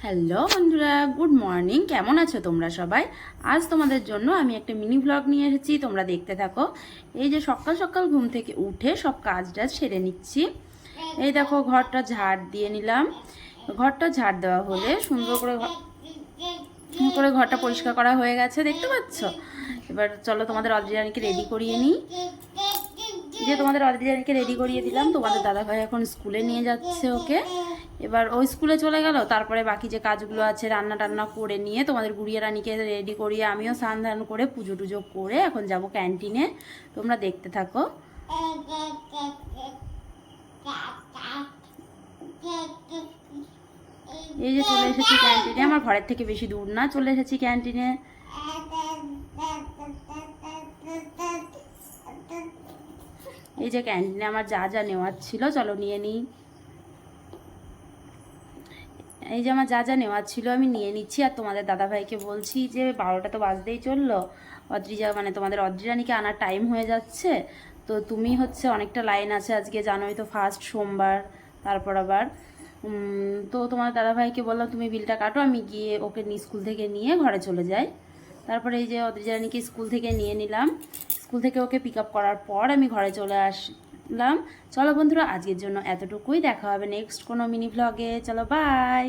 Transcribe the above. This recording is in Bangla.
হ্যালো বন্ধুরা, গুড মর্নিং। কেমন আছো তোমরা সবাই? আজ তোমাদের জন্য আমি একটা মিনি ব্লগ নিয়ে এসেছি, তোমরা দেখতে থাকো। এই যে সকাল সকাল ঘুম থেকে উঠে সব কাজটা সেরে নিচ্ছি। এই দেখো, ঘরটা ঝাড় দিয়ে নিলাম। ঘরটা ঝাড় দেওয়া হলে সুন্দর করে ঘরটা পরিষ্কার করা হয়ে গেছে, দেখতে পাচ্ছ। এবার চলো তোমাদের অদ্রিজানিকে রেডি করিয়ে নিই। যে তোমাদের অদ্রিজানিকে রেডি করিয়ে দিলাম, তোমাদের দাদাভাই এখন স্কুলে নিয়ে যাচ্ছে ওকে। এবার ওই স্কুলে চলে গেল, তারপরে বাকি যে কাজগুলো আছে রান্না টান্না করে নিয়ে তোমাদের গুড়িয়া রানীকে রেডি করিয়ে আমিও স্নান ধান করে পুজো টুজো করে এখন যাব ক্যান্টিনে। তোমরা দেখতে থাকো। এই যে চলে এসেছি ক্যান্টিনে, আমার ঘরের থেকে বেশি দূর না, চলে এসেছি ক্যান্টিনে। এই যে ক্যান্টিনে আমার যা যা নেওয়ার ছিল, চলো নিয়ে নিই। এই যে আমার যা যা নেওয়ার ছিল আমি নিয়ে নিচ্ছি, আর তোমাদের দাদাভাইকে বলছি যে 12টা তো বাজতেই চললো, অদ্রিজা মানে তোমাদের অদ্রিজানিকে আনার টাইম হয়ে যাচ্ছে। তো তুমি হচ্ছে অনেকটা লাইন আছে আজকে, জানোই তো, ফার্স্ট সোমবার। তারপর আবার তো তোমার দাদাভাইকে বললাম তুমি বিলটা কাটো, আমি গিয়ে ওকে স্কুল থেকে নিয়ে ঘরে চলে যাই। তারপরে এই যে অদ্রিজানিকে স্কুল থেকে নিয়ে নিলাম। স্কুল থেকে ওকে পিক আপ করার পর আমি ঘরে চলে আসলাম। চলো বন্ধুরা, আজকের জন্য এতটুকুই। দেখা হবে নেক্সট কোনো মিনি ভ্লগে। চলো, বাই।